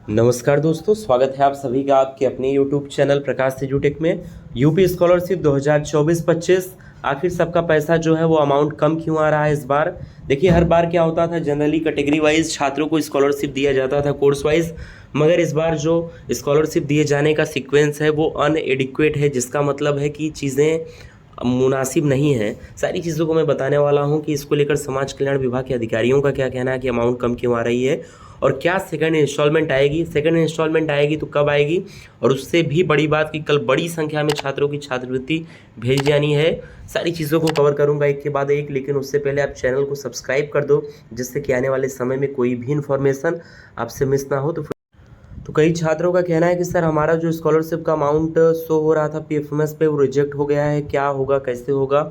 नमस्कार दोस्तों, स्वागत है आप सभी का आपके अपने यूट्यूब चैनल प्रकाश एजुटेक में। यूपी स्कॉलरशिप 2024-25 आखिर सबका पैसा जो है वो अमाउंट कम क्यों आ रहा है इस बार। देखिए, हर बार क्या होता था, जनरली कैटेगरी वाइज छात्रों को स्कॉलरशिप दिया जाता था कोर्स वाइज, मगर इस बार जो स्कॉलरशिप दिए जाने का सीक्वेंस है वो अनएडिक्वेट है, जिसका मतलब है कि चीज़ें मुनासिब नहीं है। सारी चीज़ों को मैं बताने वाला हूं कि इसको लेकर समाज कल्याण विभाग के अधिकारियों का क्या कहना है कि अमाउंट कम क्यों आ रही है और क्या सेकंड इंस्टॉलमेंट आएगी। सेकंड इंस्टॉलमेंट आएगी तो कब आएगी, और उससे भी बड़ी बात कि कल बड़ी संख्या में छात्रों की छात्रवृत्ति भेज जानी है। सारी चीज़ों को कवर करूंगा एक के बाद एक, लेकिन उससे पहले आप चैनल को सब्सक्राइब कर दो, जिससे कि आने वाले समय में कोई भी इन्फॉर्मेशन आपसे मिस ना हो। तो कई छात्रों का कहना है कि सर हमारा जो स्कॉलरशिप का अमाउंट शो हो रहा था पीएफएमएस पे, वो रिजेक्ट हो गया है, क्या होगा, कैसे होगा।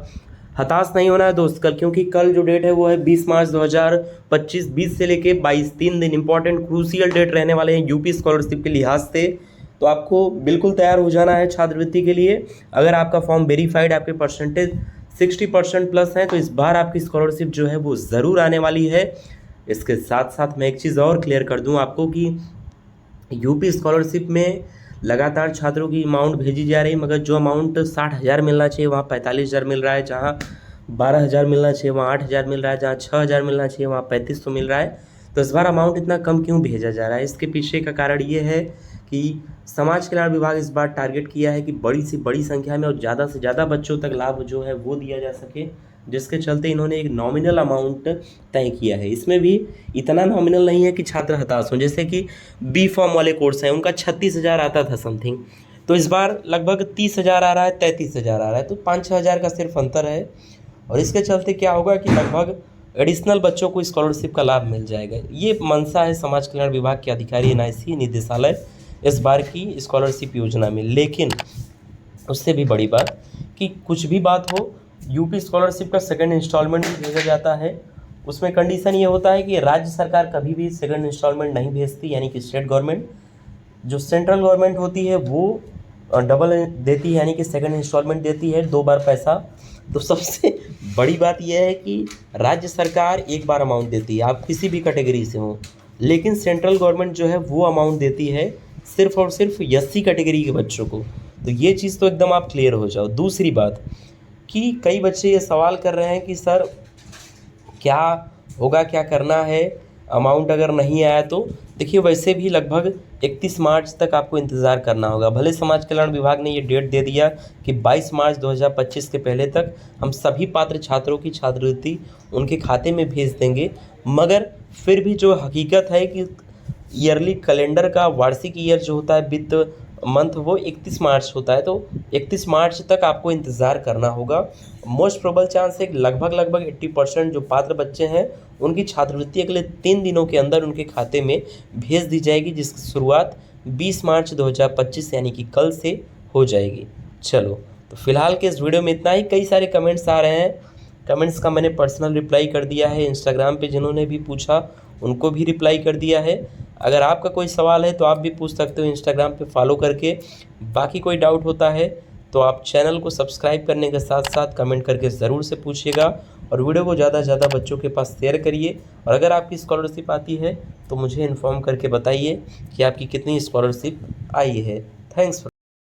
हताश नहीं होना है दोस्त कल, क्योंकि कल जो डेट है वो है 20 मार्च 2025। 20 से लेके 22 3 दिन इंपॉर्टेंट क्रूशियल डेट रहने वाले हैं यूपी स्कॉलरशिप के लिहाज से। तो आपको बिल्कुल तैयार हो जाना है छात्रवृत्ति के लिए। अगर आपका फॉर्म वेरीफाइड, आपके परसेंटेज 60% प्लस हैं, तो इस बार आपकी स्कॉलरशिप जो है वो ज़रूर आने वाली है। इसके साथ साथ मैं एक चीज़ और क्लियर कर दूँ आपको कि यूपी स्कॉलरशिप में लगातार छात्रों की अमाउंट भेजी जा रही, मगर जो अमाउंट 60,000 मिलना चाहिए वहाँ 45,000 मिल रहा है, जहाँ 12,000 मिलना चाहिए वहाँ 8,000 मिल रहा है, जहाँ 6,000 मिलना चाहिए वहाँ 3500 मिल रहा है। तो इस बार अमाउंट इतना कम क्यों भेजा जा रहा है, इसके पीछे का कारण ये है कि समाज कल्याण विभाग इस बार टारगेट किया है कि बड़ी से बड़ी संख्या में और ज़्यादा से ज़्यादा बच्चों तक लाभ जो है वो दिया जा सके, जिसके चलते इन्होंने एक नॉमिनल अमाउंट तय किया है। इसमें भी इतना नॉमिनल नहीं है कि छात्र हताश हों। जैसे कि बी फॉर्म वाले कोर्स हैं, उनका 36,000 आता था समथिंग, तो इस बार लगभग 30,000 आ रहा है, 33,000 आ रहा है, तो 5-6 हज़ार का सिर्फ अंतर है। और इसके चलते क्या होगा कि लगभग एडिशनल बच्चों को स्कॉलरशिप का लाभ मिल जाएगा। ये मंशा है समाज कल्याण विभाग के अधिकारी एनआईसी निदेशालय इस बार की स्कॉलरशिप योजना में। लेकिन उससे भी बड़ी बात कि कुछ भी बात हो, यूपी स्कॉलरशिप का सेकंड इंस्टॉलमेंट भी भेजा जाता है। उसमें कंडीशन ये होता है कि राज्य सरकार कभी भी सेकंड इंस्टॉलमेंट नहीं भेजती, यानी कि स्टेट गवर्नमेंट। जो सेंट्रल गवर्नमेंट होती है वो डबल देती है, यानी कि सेकंड इंस्टॉलमेंट देती है 2 बार पैसा। तो सबसे बड़ी बात यह है कि राज्य सरकार 1 बार अमाउंट देती है, आप किसी भी कैटेगरी से हो, लेकिन सेंट्रल गवर्नमेंट जो है वो अमाउंट देती है सिर्फ और सिर्फ एससी कैटेगरी के बच्चों को। तो ये चीज़ तो एकदम आप क्लियर हो जाओ। दूसरी बात कि कई बच्चे ये सवाल कर रहे हैं कि सर क्या होगा, क्या करना है अमाउंट अगर नहीं आया तो। देखिए, वैसे भी लगभग 31 मार्च तक आपको इंतज़ार करना होगा। भले समाज कल्याण विभाग ने ये डेट दे दिया कि 22 मार्च 2025 के पहले तक हम सभी पात्र छात्रों की छात्रवृत्ति उनके खाते में भेज देंगे, मगर फिर भी जो हकीकत है कि ईयरली कैलेंडर का वार्षिक ईयर जो होता है वित्त मंथ, वो 31 मार्च होता है। तो 31 मार्च तक आपको इंतज़ार करना होगा। मोस्ट प्रोबल चांस है लगभग 80% जो पात्र बच्चे हैं उनकी छात्रवृत्ति अगले 3 दिनों के अंदर उनके खाते में भेज दी जाएगी, जिसकी शुरुआत 20 मार्च 2025 यानी कि कल से हो जाएगी। चलो, तो फिलहाल के इस वीडियो में इतना ही। कई सारे कमेंट्स आ रहे हैं, कमेंट्स का मैंने पर्सनल रिप्लाई कर दिया है। इंस्टाग्राम पे जिन्होंने भी पूछा उनको भी रिप्लाई कर दिया है। अगर आपका कोई सवाल है तो आप भी पूछ सकते हो इंस्टाग्राम पे फॉलो करके। बाकी कोई डाउट होता है तो आप चैनल को सब्सक्राइब करने के साथ साथ कमेंट करके ज़रूर से पूछिएगा, और वीडियो को ज़्यादा से ज़्यादा बच्चों के पास शेयर करिए। और अगर आपकी स्कॉलरशिप आती है तो मुझे इन्फॉर्म करके बताइए कि आपकी कितनी स्कॉलरशिप आई है। थैंक्स।